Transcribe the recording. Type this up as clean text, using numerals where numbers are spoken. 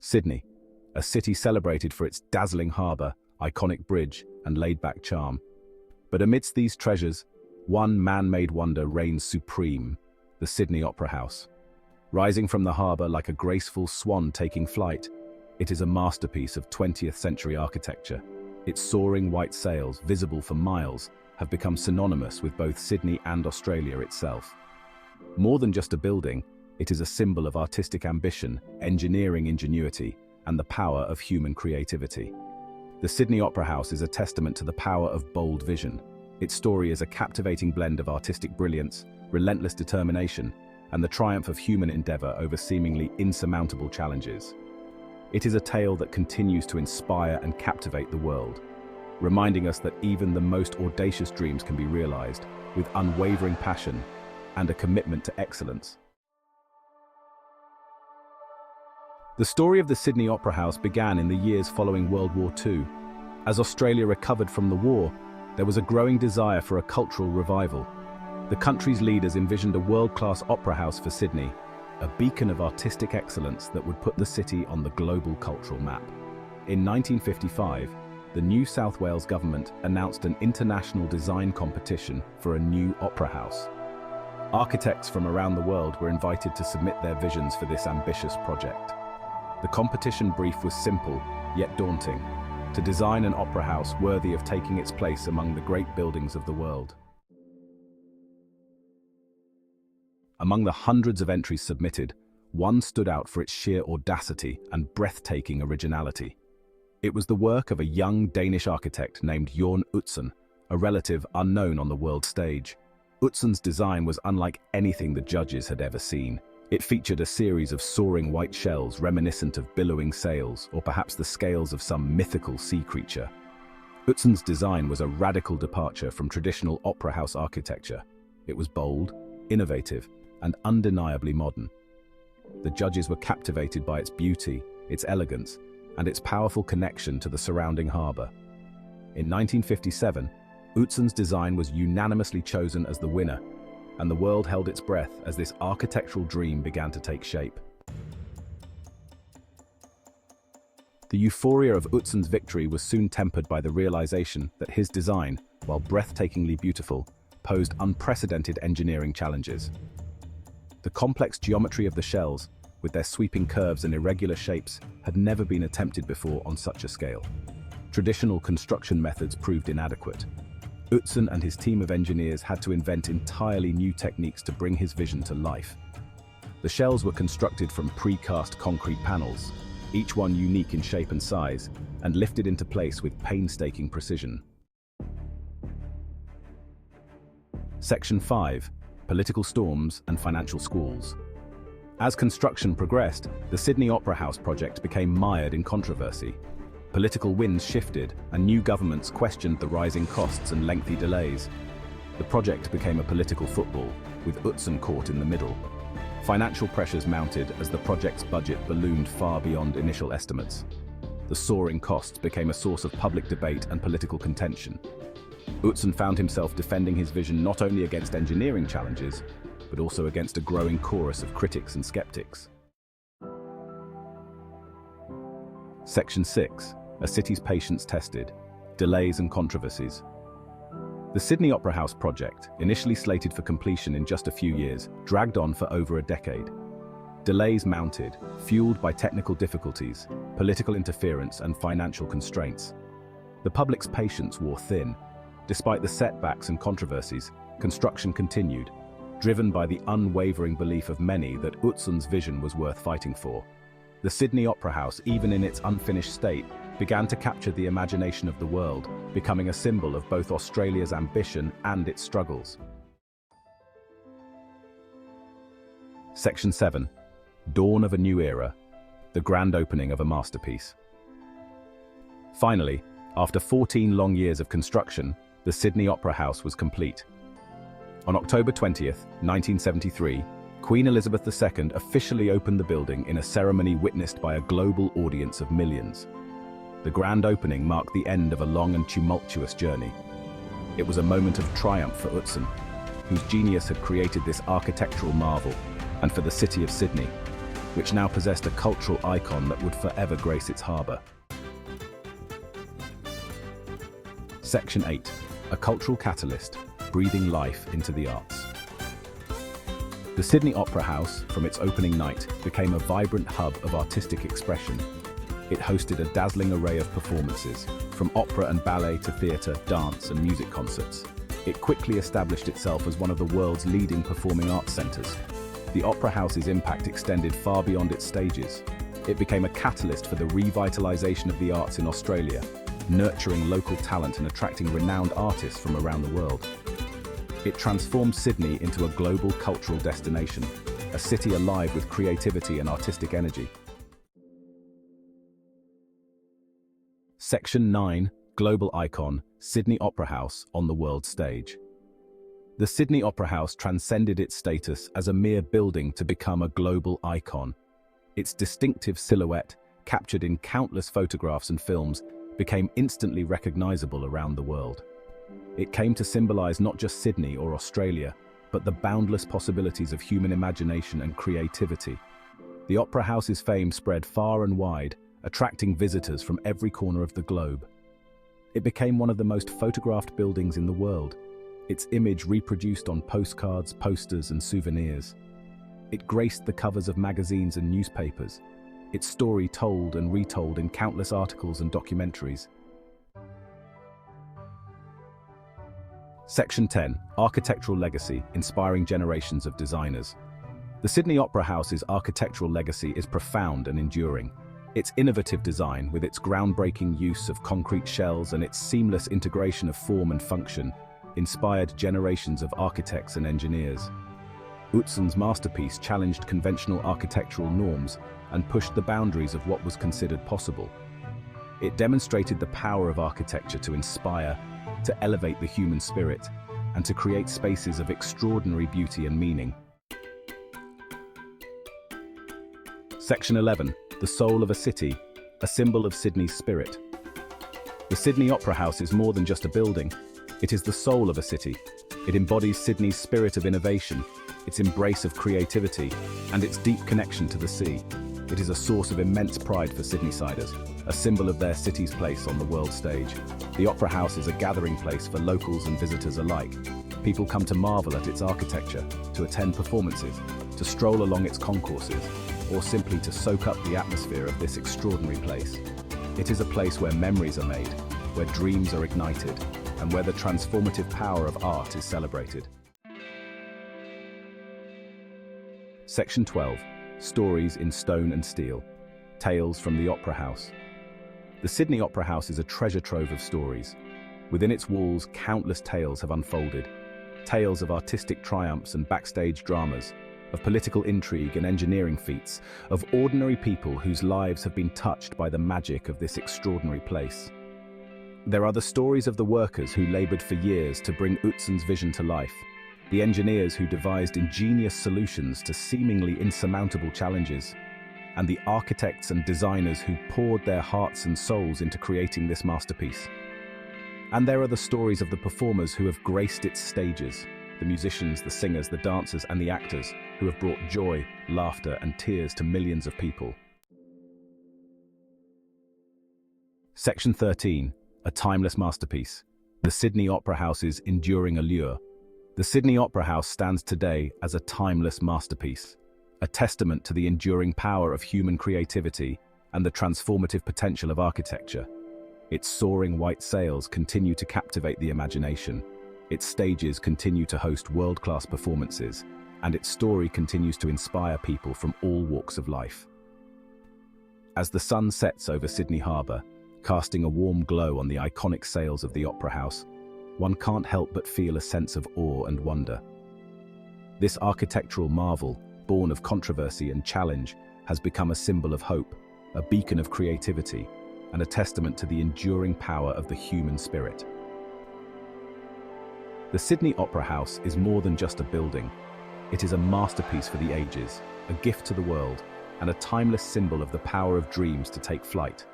Sydney, a city celebrated for its dazzling harbour, iconic bridge, and laid-back charm. But amidst these treasures, one man-made wonder reigns supreme: the Sydney Opera House. Rising from the harbour like a graceful swan taking flight, it is a masterpiece of 20th century architecture. Its soaring white sails, visible for miles, have become synonymous with both Sydney and Australia itself. More than just a building, it is a symbol of artistic ambition, engineering ingenuity, and the power of human creativity. The Sydney Opera House is a testament to the power of bold vision. Its story is a captivating blend of artistic brilliance, relentless determination, and the triumph of human endeavour over seemingly insurmountable challenges. It is a tale that continues to inspire and captivate the world, reminding us that even the most audacious dreams can be realised with unwavering passion and a commitment to excellence. The story of the Sydney Opera House began in the years following World War II. As Australia recovered from the war, there was a growing desire for a cultural revival. The country's leaders envisioned a world-class opera house for Sydney, a beacon of artistic excellence that would put the city on the global cultural map. In 1955, the New South Wales government announced an international design competition for a new opera house. Architects from around the world were invited to submit their visions for this ambitious project. The competition brief was simple, yet daunting: to design an opera house worthy of taking its place among the great buildings of the world. Among the hundreds of entries submitted, one stood out for its sheer audacity and breathtaking originality. It was the work of a young Danish architect named Jørn Utzon, a relative unknown on the world stage. Utzon's design was unlike anything the judges had ever seen. It featured a series of soaring white shells reminiscent of billowing sails, or perhaps the scales of some mythical sea creature. Utzon's design was a radical departure from traditional opera house architecture. It was bold, innovative, and undeniably modern. The judges were captivated by its beauty, its elegance, and its powerful connection to the surrounding harbour. In 1957, Utzon's design was unanimously chosen as the winner, and the world held its breath as this architectural dream began to take shape. The euphoria of Utzon's victory was soon tempered by the realization that his design, while breathtakingly beautiful, posed unprecedented engineering challenges. The complex geometry of the shells, with their sweeping curves and irregular shapes, had never been attempted before on such a scale. Traditional construction methods proved inadequate. Utzon and his team of engineers had to invent entirely new techniques to bring his vision to life. The shells were constructed from pre-cast concrete panels, each one unique in shape and size, and lifted into place with painstaking precision. Section 5. Political storms and financial squalls. As construction progressed, the Sydney Opera House project became mired in controversy. Political winds shifted, and new governments questioned the rising costs and lengthy delays. The project became a political football, with Utzon caught in the middle. Financial pressures mounted as the project's budget ballooned far beyond initial estimates. The soaring costs became a source of public debate and political contention. Utzon found himself defending his vision not only against engineering challenges, but also against a growing chorus of critics and skeptics. Section 6. A city's patience tested. Delays and controversies. The Sydney Opera House project, initially slated for completion in just a few years, dragged on for over a decade. Delays mounted, fueled by technical difficulties, political interference, and financial constraints. The public's patience wore thin. Despite the setbacks and controversies, construction continued, driven by the unwavering belief of many that Utzon's vision was worth fighting for. The Sydney Opera House, even in its unfinished state, began to capture the imagination of the world, becoming a symbol of both Australia's ambition and its struggles. Section 7. Dawn of a new era. The grand opening of a masterpiece. Finally, after 14 long years of construction, the Sydney Opera House was complete. On October 20th, 1973, Queen Elizabeth II officially opened the building in a ceremony witnessed by a global audience of millions. The grand opening marked the end of a long and tumultuous journey. It was a moment of triumph for Utzon, whose genius had created this architectural marvel, and for the city of Sydney, which now possessed a cultural icon that would forever grace its harbour. Section 8. A cultural catalyst, breathing life into the arts. The Sydney Opera House, from its opening night, became a vibrant hub of artistic expression. It hosted a dazzling array of performances, from opera and ballet to theatre, dance and music concerts. It quickly established itself as one of the world's leading performing arts centres. The Opera House's impact extended far beyond its stages. It became a catalyst for the revitalisation of the arts in Australia, nurturing local talent and attracting renowned artists from around the world. It transformed Sydney into a global cultural destination, a city alive with creativity and artistic energy. Section 9. Global icon, Sydney Opera House on the world stage. The Sydney Opera House transcended its status as a mere building to become a global icon. Its distinctive silhouette, captured in countless photographs and films, became instantly recognizable around the world. It came to symbolize not just Sydney or Australia, but the boundless possibilities of human imagination and creativity. The Opera House's fame spread far and wide, attracting visitors from every corner of the globe. It became one of the most photographed buildings in the world, its image reproduced on postcards, posters, and souvenirs. It graced the covers of magazines and newspapers, its story told and retold in countless articles and documentaries. Section 10. Architectural legacy, inspiring generations of designers. The Sydney Opera House's architectural legacy is profound and enduring. Its innovative design, with its groundbreaking use of concrete shells and its seamless integration of form and function, inspired generations of architects and engineers. Utzon's masterpiece challenged conventional architectural norms and pushed the boundaries of what was considered possible. It demonstrated the power of architecture to inspire, to elevate the human spirit, and to create spaces of extraordinary beauty and meaning. Section 11. The soul of a city, a symbol of Sydney's spirit. The Sydney Opera House is more than just a building. It is the soul of a city. It embodies Sydney's spirit of innovation, its embrace of creativity, and its deep connection to the sea. It is a source of immense pride for Sydneysiders, a symbol of their city's place on the world stage. The Opera House is a gathering place for locals and visitors alike. People come to marvel at its architecture, to attend performances, to stroll along its concourses, or simply to soak up the atmosphere of this extraordinary place. It is a place where memories are made, where dreams are ignited, and where the transformative power of art is celebrated. Section 12. Stories in stone and steel. Tales from the Opera House. The Sydney Opera House is a treasure trove of stories. Within its walls, countless tales have unfolded. Tales of artistic triumphs and backstage dramas, of political intrigue and engineering feats, of ordinary people whose lives have been touched by the magic of this extraordinary place. There are the stories of the workers who labored for years to bring Utzon's vision to life, the engineers who devised ingenious solutions to seemingly insurmountable challenges, and the architects and designers who poured their hearts and souls into creating this masterpiece. And there are the stories of the performers who have graced its stages, the musicians, the singers, the dancers, and the actors who have brought joy, laughter, and tears to millions of people. Section 13. A timeless masterpiece. The Sydney Opera House's enduring allure. The Sydney Opera House stands today as a timeless masterpiece, a testament to the enduring power of human creativity and the transformative potential of architecture. Its soaring white sails continue to captivate the imagination. Its stages continue to host world-class performances, and its story continues to inspire people from all walks of life. As the sun sets over Sydney Harbour, casting a warm glow on the iconic sails of the Opera House, one can't help but feel a sense of awe and wonder. This architectural marvel, born of controversy and challenge, has become a symbol of hope, a beacon of creativity, and a testament to the enduring power of the human spirit. The Sydney Opera House is more than just a building. It is a masterpiece for the ages, a gift to the world, and a timeless symbol of the power of dreams to take flight.